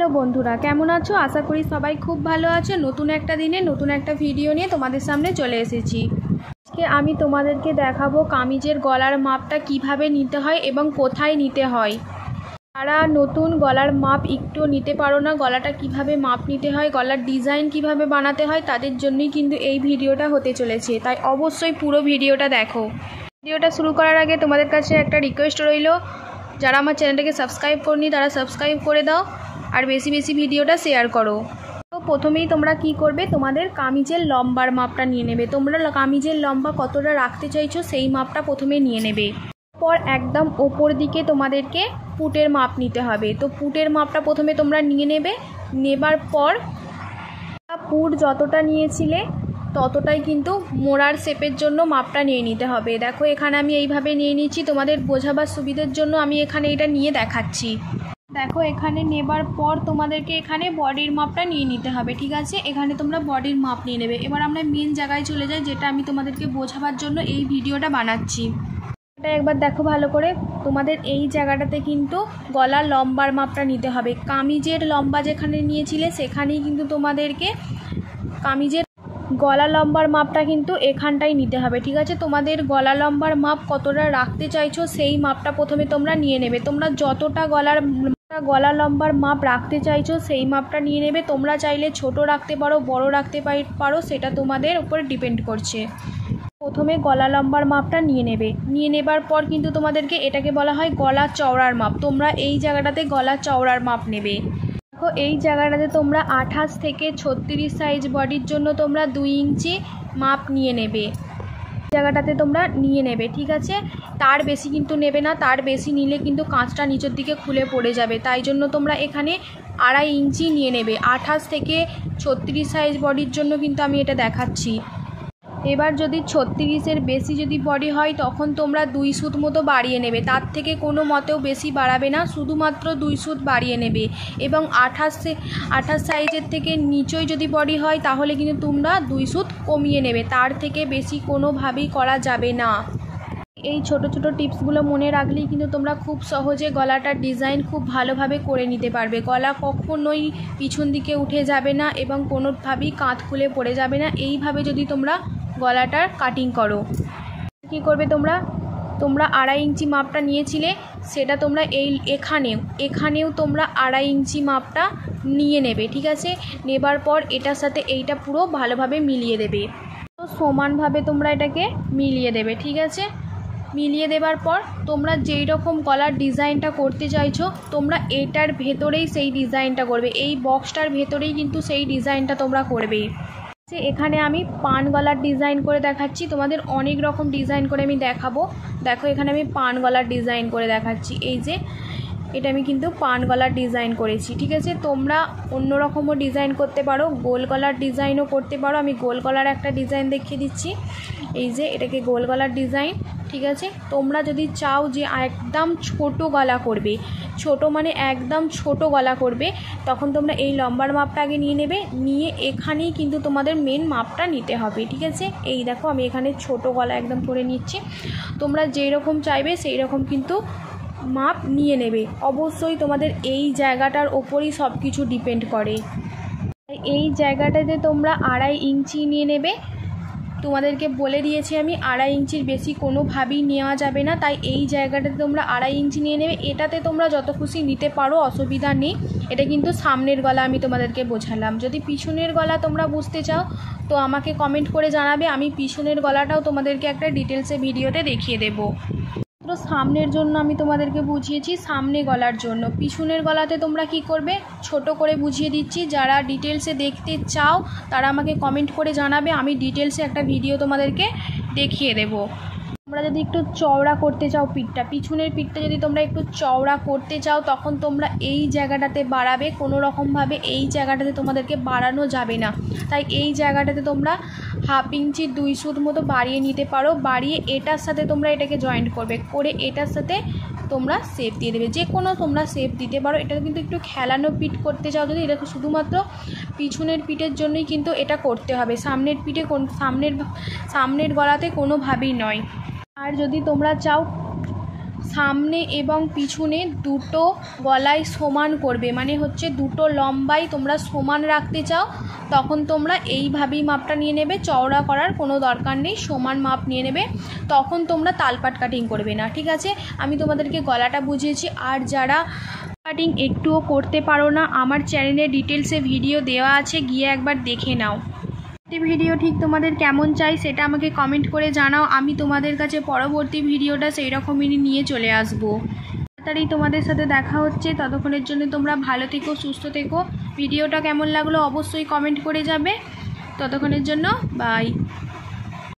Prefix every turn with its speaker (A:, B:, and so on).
A: Hello বন্ধুরা, কেমন আছো? আশা করি সবাই খুব ভালো আছো। নতুন একটা দিনে নতুন একটা ভিডিও নিয়ে তোমাদের সামনে চলে এসেছি। আজকে আমি তোমাদেরকে দেখাবো কামিজের গলার মাপটা কিভাবে নিতে হয় এবং কোথায় নিতে হয়। যারা নতুন গলার মাপ একটু নিতে পারো না, গলাটা কিভাবে মাপ নিতে হয়, গলার ডিজাইন কিভাবে বানাতে হয়, তাদের জন্যই কিন্তু এই ভিডিওটা হতে চলেছে। তাই অবশ্যই পুরো ভিডিওটা দেখো। ভিডিওটা শুরু করার আগে তোমাদের কাছে একটা রিকোয়েস্ট রইল, যারা আমার চ্যানেলটাকে সাবস্ক্রাইব করনি তারা সাবস্ক্রাইব করে দাও আর বেশি বেশি ভিডিওটা শেয়ার করো। তো প্রথমেই তোমরা কি করবে, তোমাদের কামিজের লম্বার মাপটা নিয়ে নেবে। তোমরা কামিজের লম্বা কতটা রাখতে চাইছো সেই মাপটা প্রথমে নিয়ে নেবে। পর একদম ওপর দিকে তোমাদেরকে পুটের মাপ নিতে হবে। তো পুটের মাপটা প্রথমে তোমরা নিয়ে নেবে। নেবার পর পুট যতটা নিয়েছিলে ততটাই কিন্তু মোড়ার শেপের জন্য মাপটা নিয়ে নিতে হবে। দেখো এখানে আমি এইভাবে নিয়ে নিচ্ছি, তোমাদের বোঝাবার সুবিধার জন্য আমি এখানে এটা নিয়ে দেখাচ্ছি। দেখো এখানে নেবার পর তোমাদেরকে এখানে বডির মাপটা নিয়ে নিতে হবে। ঠিক আছে, এখানে তোমরা বডির মাপ নিয়ে নেবে। এবার আমরা মেন জায়গায় চলে যাই, যেটা আমি তোমাদেরকে বোঝাবার জন্য এই ভিডিওটা বানাচ্ছি। এটা একবার দেখো ভালো করে। তোমাদের এই জায়গাটাতে কিন্তু গলার লম্বার মাপটা নিতে হবে। কামিজের লম্বা যেখানে নিয়েছিলে সেখানেই কিন্তু তোমাদেরকে কামিজের গলা লম্বার মাপটা কিন্তু এখানটাই নিতে হবে। ঠিক আছে, তোমাদের গলা লম্বার মাপ কতটা রাখতে চাইছো সেই মাপটা প্রথমে তোমরা নিয়ে নেবে। তোমরা যতটা গলা লম্বার মাপ রাখতে চাইছো সেই মাপটা নিয়ে নেবে। তোমরা চাইলে ছোট রাখতে পারো, বড় রাখতে পারো, সেটা তোমাদের উপরে ডিপেন্ড করছে। প্রথমে গলা লম্বার মাপটা নিয়ে নেবে। নিয়ে নেবার পর কিন্তু তোমাদেরকে এটাকে বলা হয় গলা চওড়ার মাপ। তোমরা এই জায়গাটাতে গলা চওড়ার মাপ নেবে। দেখো এই জায়গাটাতে তোমরা 28 থেকে 36 সাইজ বডির জন্য তোমরা 2 ইঞ্চি মাপ নিয়ে নেবে। জায়গাটাতে তোমরা নিয়ে নেবে। ঠিক আছে, তার বেশি কিন্তু নেবে না। তার বেশি নিলে কিন্তু কাঁচটা নিচের দিকে খুলে পড়ে যাবে। তাই জন্য তোমরা এখানে 2.5 ইঞ্চি নিয়ে নেবে। 28 থেকে 36 সাইজ বডির জন্য কিন্তু আমি এটা দেখাচ্ছি। এবার যদি 36-এর বেশি যদি বডি হয় তখন তোমরা 2 সুত মতো বাড়িয়ে নেবে। তার থেকে কোনো মতেও বেশি বাড়াবে না, শুধুমাত্র 2 সুত বাড়িয়ে নেবে। এবং 28 সাইজের থেকে নিচেই যদি বডি হয় তাহলে কিন্তু তোমরা 2 সুত কমিয়ে নেবে। তার থেকে বেশি কোনোভাবেই করা যাবে না। এই ছোট ছোট টিপসগুলো মনে রাখলেই কিন্তু তোমরা খুব সহজে গলাটার ডিজাইন খুব ভালোভাবে করে নিতে পারবে। গলা কখনোই পিছন দিকে উঠে যাবে না এবং কোনোভাবেই কাঁধ খুলে পড়ে যাবে না। এইভাবে যদি তোমরা গলাটার কাটিং করো। কি করবে, তোমরা 2.5 ইঞ্চি মাপটা নিয়েছিলে সেটা তোমরা এখানেও তোমরা 2.5 ইঞ্চি মাপটা নিয়ে নেবে। ঠিক আছে, নেবার পর এটার সাথে এইটা পুরো ভালোভাবে মিলিয়ে দেবে। তো সমানভাবে তোমরা এটাকে মিলিয়ে দেবে। ঠিক আছে, মিলিয়ে দেবার পর তোমরা যেই রকম গলার ডিজাইনটা করতে চাইছো তোমরা এটার ভেতরেই সেই ডিজাইনটা করবে। এই বক্সটার ভেতরেই কিন্তু সেই ডিজাইনটা তোমরা করবে। এখানে আমি পান গলার ডিজাইন করে দেখাচ্ছি, তোমাদের অনেক রকম ডিজাইন করে আমি দেখাবো। দেখো এখানে আমি পান গলার ডিজাইন করে দেখাচ্ছি। এই যে এটা আমি কিন্তু পান গলার ডিজাইন করেছি। ঠিক আছে, তোমরা অন্য রকমও ডিজাইন করতে পারো, গোল গলার ডিজাইনও করতে পারো। আমি গোল গলার একটা ডিজাইন দেখিয়ে দিচ্ছি। এই যে এটাকে গোল গলার ডিজাইন। ঠিক আছে, তোমরা যদি চাও যে একদম ছোট গলা করবে, ছোট মানে একদম ছোট গলা করবে, তখন তোমরা এই লম্বার মাপটা আগে নিয়ে নেবে। নিয়ে এখানেই কিন্তু তোমাদের মেন মাপটা নিতে হবে। ঠিক আছে, এই দেখো আমি এখানে ছোট গলা একদম করে নিচ্ছি। তোমরা যেই রকম চাইবে সেই রকম কিন্তু মাপ নিয়ে নেবে। অবশ্যই তোমাদের এই জায়গাটার ওপরই সব কিছু ডিপেন্ড করে। এই জায়গাটাতে তোমরা 2.5 ইঞ্চি নিয়ে নেবে। তোমাদেরকে বলে দিয়েছি আমি 2.5 ইঞ্চির বেশি কোনোভাবেই নেওয়া যাবে না। তাই এই জায়গাটাতে তোমরা 2.5 ইঞ্চি নিয়ে নেবে। এটাতে তোমরা যত খুশি নিতে পারো, অসুবিধা নেই। এটা কিন্তু সামনের গলা আমি তোমাদেরকে বোঝালাম। যদি পিছনের গলা তোমরা বুঝতে চাও তো আমাকে কমেন্ট করে জানাবে, আমি পিছনের গলাটাও তোমাদেরকে একটা ডিটেলসে ভিডিওতে দেখিয়ে দেবো। তো সামনের জন্য আমি তোমাদেরকে বুঝিয়েছি, সামনে গলার জন্য। পিছনের গলাতে তোমরা কি করবে ছোট করে বুঝিয়ে দিচ্ছি। যারা ডিটেলসে দেখতে চাও তারা আমাকে কমেন্ট করে জানাবে, আমি ডিটেলসে একটা ভিডিও তোমাদেরকে দেখিয়ে দেব। তোমরা যদি একটু চওড়া করতে চাও পিঠটা, পিছনের পিঠটা যদি তোমরা একটু চওড়া করতে চাও তখন তোমরা এই জায়গাটাতে বাড়াবে। কোনো রকমভাবে এই জায়গাটাতে তোমাদেরকে বাড়ানো যাবে না। তাই এই জায়গাটাতে তোমরা 1/2 ইঞ্চি 2 সুত মতো বাড়িয়ে নিতে পারো। বাড়িয়ে এটার সাথে তোমরা এটাকে জয়েন্ট করবে, করে এটার সাথে তোমরা শেপ দিয়ে দেবে। যে কোনো তোমরা শেপ দিতে পারো। এটা কিন্তু একটু খেলানো পিঠ করতে চাও যদি, এটা শুধুমাত্র পিছনের পিঠের জন্যই কিন্তু এটা করতে হবে। সামনের পিঠে সামনের গলাতে কোনোভাবেই নয়। আর যদি তোমরা চাও সামনে এবং পিছনে দুটো গলায় সমান করবে, মানে হচ্ছে দুটো লম্বাই তোমরা সমান রাখতে চাও তখন তোমরা এইভাবেই মাপটা নিয়ে নেবে, চওড়া করার কোনো দরকার নেই, সমান মাপ নিয়ে নেবে, তখন তোমরা তালপাট কাটিং করবে না। ঠিক আছে, আমি তোমাদেরকে গলাটা বুঝিয়েছি। আর যারা কাটিং একটুও করতে পারো না, আমার চ্যানেলে ডিটেলসে ভিডিও দেওয়া আছে, গিয়ে একবার দেখে নাও। ভিডিও ঠিক তোমাদের কেমন চাই সেটা আমাকে কমেন্ট করে জানাও, আমি তোমাদের কাছে পরবর্তী ভিডিওটা সেই রকমই নিয়ে চলে আসবো। তাড়াতাড়ি তোমাদের সাথে দেখা হচ্ছে, ততক্ষণের জন্য তোমরা ভালো থেকো, সুস্থ থেকো। ভিডিওটা কেমন লাগলো অবশ্যই কমেন্ট করে যাবে। ততক্ষণের জন্য বাই।